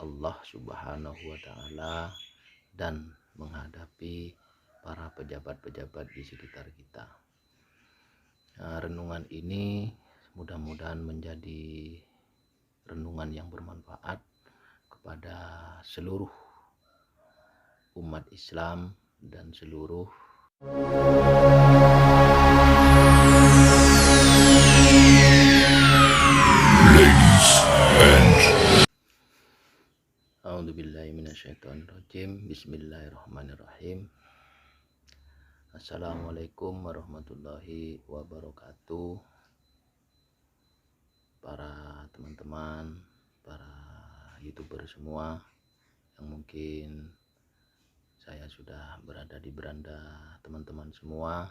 Allah Subhanahu wa Ta'ala dan menghadapi para pejabat-pejabat di sekitar kita. Renungan ini mudah-mudahan menjadi renungan yang bermanfaat kepada seluruh umat Islam dan seluruh A'udzubillahi minasyaitonirrajim. Bismillahirrahmanirrahim. Assalamualaikum warahmatullahi wabarakatuh. Para teman-teman, para YouTuber semua yang mungkin saya sudah berada di beranda teman-teman semua,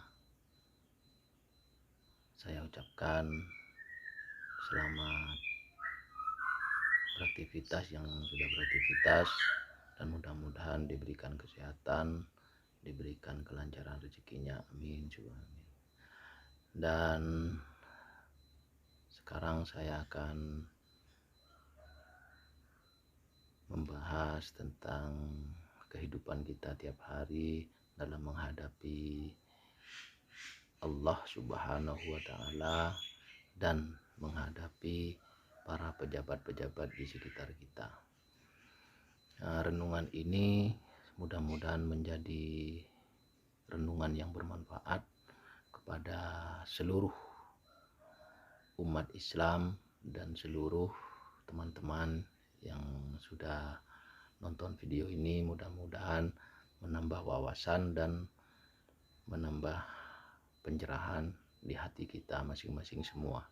saya ucapkan selamat beraktivitas yang sudah beraktivitas, dan mudah-mudahan diberikan kesehatan, diberikan kelancaran rezekinya, amin. Dan sekarang saya akan membahas tentang kehidupan kita tiap hari dalam menghadapi Allah Subhanahu wa Ta'ala dan menghadapi para pejabat-pejabat di sekitar kita. Renungan ini mudah-mudahan menjadi renungan yang bermanfaat kepada seluruh umat Islam dan seluruh teman-teman yang sudah nonton video ini. Mudah-mudahan menambah wawasan dan menambah pencerahan di hati kita masing-masing semua.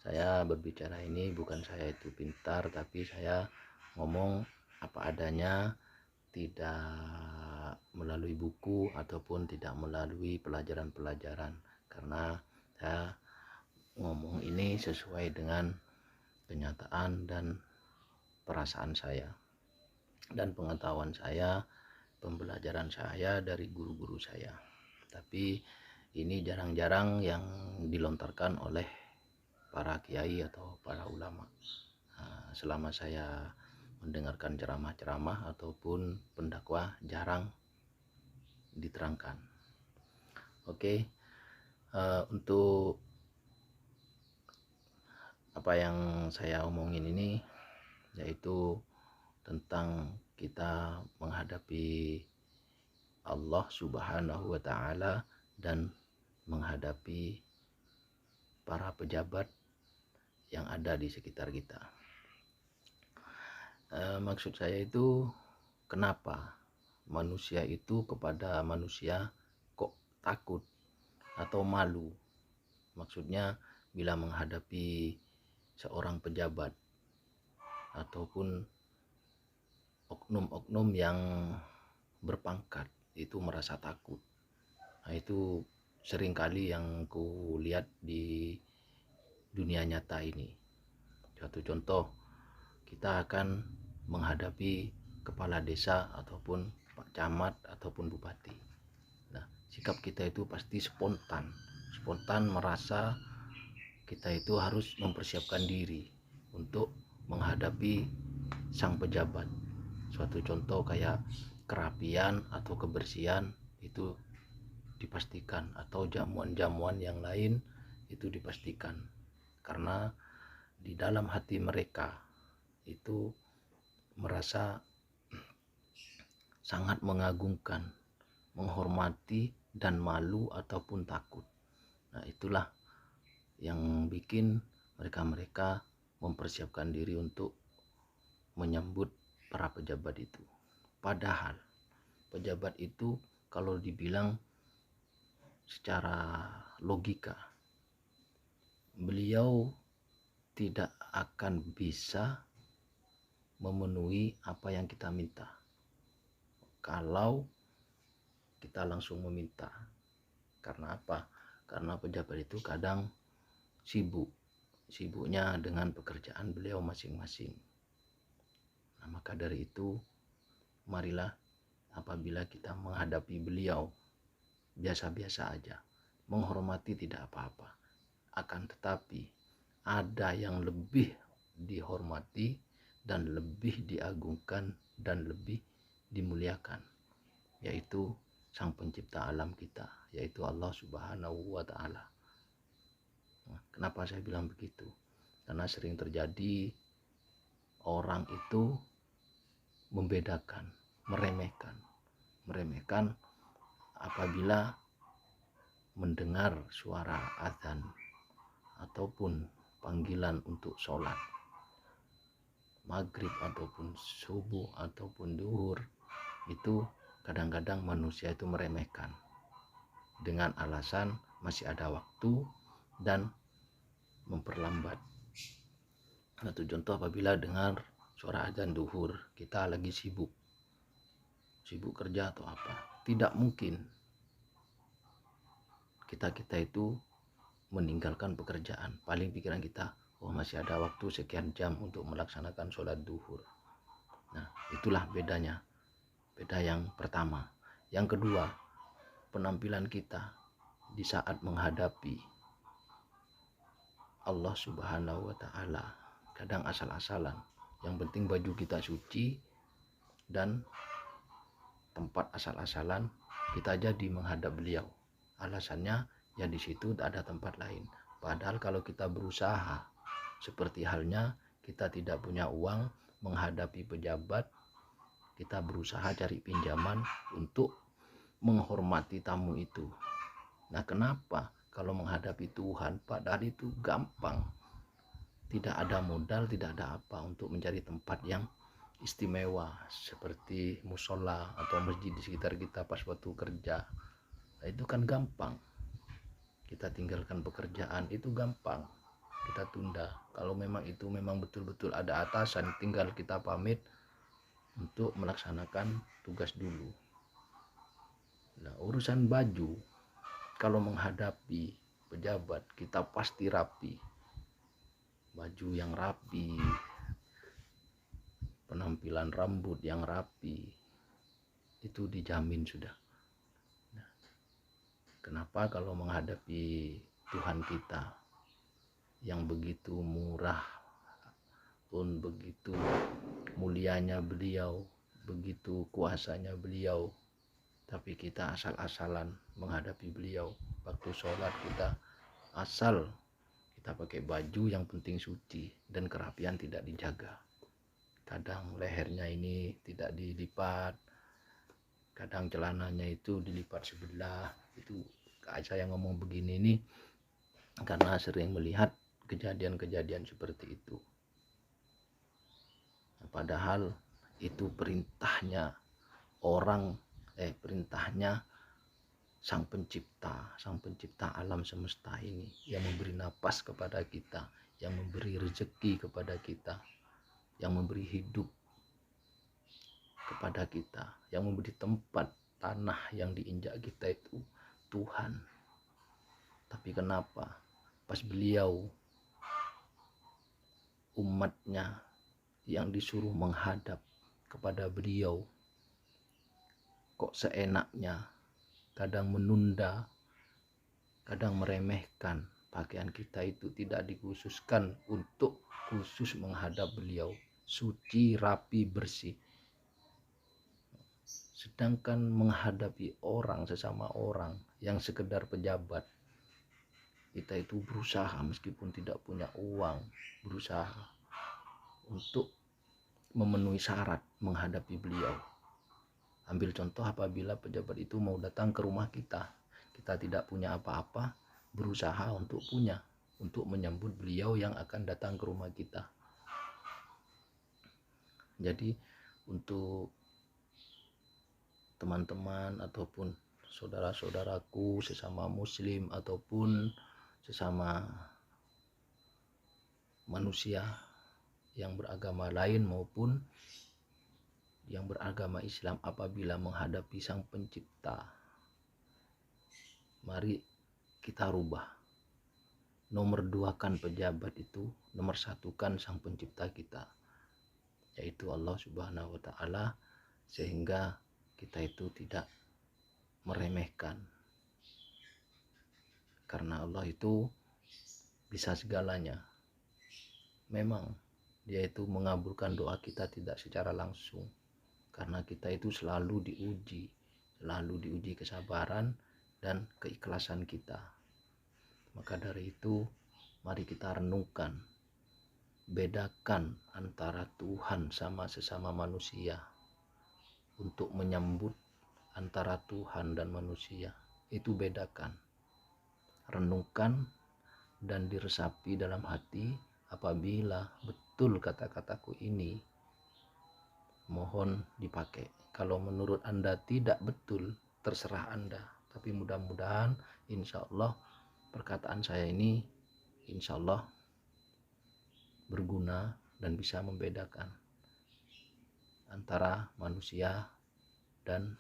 Saya berbicara ini bukan saya itu pintar, tapi saya ngomong apa adanya, tidak melalui buku ataupun tidak melalui pelajaran-pelajaran, karena saya ngomong ini sesuai dengan kenyataan dan perasaan saya dan pengetahuan saya, pembelajaran saya dari guru-guru saya. Tapi ini jarang-jarang yang dilontarkan oleh para kiai atau para ulama. Selama saya mendengarkan ceramah-ceramah ataupun pendakwah, jarang diterangkan. Oke, untuk apa yang saya omongin ini yaitu tentang kita menghadapi Allah Subhanahu wa Ta'ala dan menghadapi para pejabat yang ada di sekitar kita. Maksud saya itu, kenapa manusia itu kepada manusia kok takut atau malu? Maksudnya bila menghadapi seorang pejabat ataupun oknum-oknum yang berpangkat itu merasa takut. Nah, itu seringkali yang ku lihat di dunia nyata ini. Suatu contoh, kita akan menghadapi kepala desa ataupun pak camat ataupun bupati. Nah, sikap kita itu pasti spontan merasa kita itu harus mempersiapkan diri untuk menghadapi sang pejabat. Suatu contoh kayak kerapian atau kebersihan itu dipastikan, atau jamuan-jamuan yang lain itu dipastikan, karena di dalam hati mereka itu merasa sangat mengagungkan, menghormati, dan malu ataupun takut. Nah, itulah yang bikin mereka mempersiapkan diri untuk menyambut para pejabat itu. Padahal pejabat itu kalau dibilang secara logika, beliau tidak akan bisa memenuhi apa yang kita minta kalau kita langsung meminta. Karena apa? Karena pejabat itu kadang sibuknya dengan pekerjaan beliau masing-masing. Nah, maka dari itu, marilah apabila kita menghadapi beliau biasa-biasa aja, menghormati tidak apa-apa. Akan tetapi ada yang lebih dihormati dan lebih diagungkan dan lebih dimuliakan, yaitu Sang Pencipta alam kita, yaitu Allah Subhanahu wa Ta'ala. Kenapa saya bilang begitu? Karena sering terjadi orang itu membedakan, meremehkan apabila mendengar suara azan ataupun panggilan untuk sholat maghrib ataupun subuh ataupun duhur. Itu kadang-kadang manusia itu meremehkan dengan alasan masih ada waktu dan memperlambat. Satu contoh, apabila dengar suara azan duhur, kita lagi sibuk kerja atau apa, tidak mungkin kita itu meninggalkan pekerjaan. Paling pikiran kita, oh masih ada waktu sekian jam untuk melaksanakan sholat duhur. Nah, itulah bedanya. Beda yang pertama. Yang kedua, penampilan kita di saat menghadapi Allah Subhanahu wa Ta'ala. Kadang asal-asalan. Yang penting baju kita suci dan tempat asal-asalan kita jadi menghadap beliau. Alasannya ya di situ tak ada tempat lain. Padahal kalau kita berusaha, seperti halnya kita tidak punya uang menghadapi pejabat, kita berusaha cari pinjaman untuk menghormati tamu itu. Nah, kenapa kalau menghadapi Tuhan padahal itu gampang? Tidak ada modal, tidak ada apa untuk mencari tempat yang istimewa seperti musola atau masjid di sekitar kita pas waktu kerja. Nah, itu kan gampang. Kita tinggalkan pekerjaan itu gampang, kita tunda. Kalau memang itu memang betul-betul ada atasan, tinggal kita pamit untuk melaksanakan tugas dulu. Nah, urusan baju, kalau menghadapi pejabat kita pasti rapi, baju yang rapi, penampilan rambut yang rapi, itu dijamin sudah. Nah, kenapa kalau menghadapi Tuhan kita yang begitu murah pun, begitu mulianya beliau, begitu kuasanya beliau, tapi kita asal-asalan menghadapi beliau? Waktu sholat kita asal kita pakai baju yang penting suci dan kerapian tidak dijaga. Kadang lehernya ini tidak dilipat, kadang celananya itu dilipat sebelah. Itu saya ngomong begini ini karena sering melihat kejadian-kejadian seperti itu. Padahal itu perintahnya perintahnya Sang Pencipta alam semesta ini, yang memberi napas kepada kita, yang memberi rezeki kepada kita, yang memberi hidup kepada kita, yang memberi tempat tanah yang diinjak kita itu Tuhan. Tapi kenapa pas beliau, umatnya yang disuruh menghadap kepada beliau, kok seenaknya, kadang menunda, kadang meremehkan? Pakaian kita itu tidak dikhususkan untuk khusus menghadap beliau, suci, rapi, bersih. Sedangkan menghadapi orang, sesama orang yang sekedar pejabat, kita itu berusaha meskipun tidak punya uang, berusaha untuk memenuhi syarat menghadapi beliau. Ambil contoh, apabila pejabat itu mau datang ke rumah kita, kita tidak punya apa-apa, berusaha untuk menyambut beliau yang akan datang ke rumah kita. Jadi untuk teman-teman ataupun saudara-saudaraku sesama muslim ataupun sesama manusia yang beragama lain maupun yang beragama Islam, apabila menghadapi Sang Pencipta, mari kita rubah. Nomor 2kan pejabat itu, nomor 1kan Sang Pencipta kita, yaitu Allah Subhanahu wa Ta'ala, sehingga kita itu tidak meremehkan, karena Allah itu bisa segalanya. Memang Dia itu mengabulkan doa kita tidak secara langsung, karena kita itu selalu diuji kesabaran dan keikhlasan kita. Maka dari itu mari kita renungkan, bedakan antara Tuhan sama sesama manusia. Untuk menyambut antara Tuhan dan manusia itu bedakan, renungkan dan diresapi dalam hati. Apabila betul kata-kataku ini, mohon dipakai. Kalau menurut Anda tidak betul, terserah Anda. Tapi mudah-mudahan insya Allah perkataan saya ini insya Allah berguna dan bisa membedakan antara manusia dan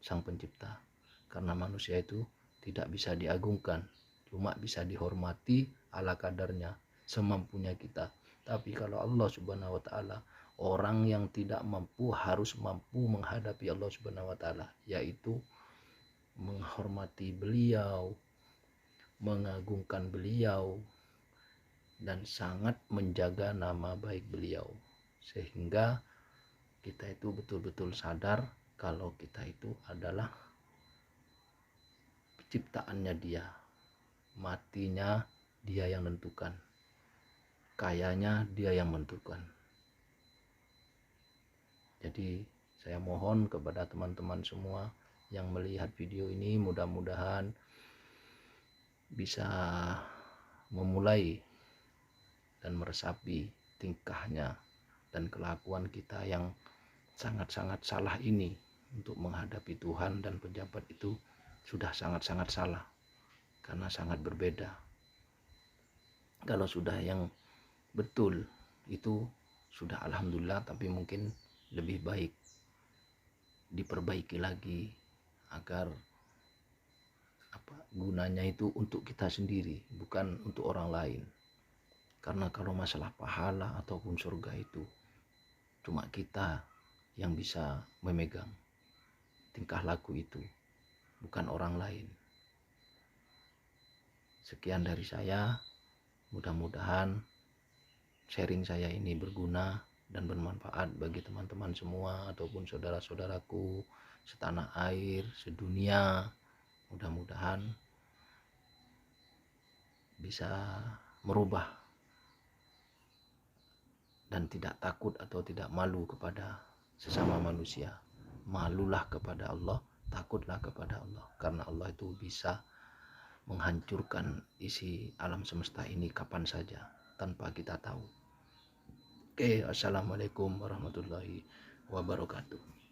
Sang Pencipta. Karena manusia itu tidak bisa diagungkan, cuma bisa dihormati ala kadarnya, semampunya kita. Tapi kalau Allah Subhanahu wa taala, orang yang tidak mampu harus mampu menghadapi Allah Subhanahu wa taala, yaitu menghormati beliau, mengagungkan beliau, dan sangat menjaga nama baik beliau. Sehingga kita itu betul-betul sadar kalau kita itu adalah ciptaannya Dia, matinya Dia yang menentukan, kayanya Dia yang menentukan. Jadi saya mohon kepada teman-teman semua yang melihat video ini, mudah-mudahan bisa memulai dan meresapi tingkahnya dan kelakuan kita yang sangat-sangat salah ini untuk menghadapi Tuhan dan pejabat. Itu sudah sangat-sangat salah, karena sangat berbeda. Kalau sudah yang betul itu sudah alhamdulillah, tapi mungkin lebih baik diperbaiki lagi agar gunanya itu untuk kita sendiri, bukan untuk orang lain. Karena kalau masalah pahala ataupun surga itu cuma kita yang bisa memegang tingkah laku itu, bukan orang lain. Sekian dari saya, mudah-mudahan sharing saya ini berguna dan bermanfaat bagi teman-teman semua ataupun saudara-saudaraku setanah air, sedunia. Mudah-mudahan bisa merubah dan tidak takut atau tidak malu kepada sesama manusia. Malulah kepada Allah, takutlah kepada Allah, karena Allah itu bisa menghancurkan isi alam semesta ini kapan saja tanpa kita tahu. Oke, assalamualaikum warahmatullahi wabarakatuh.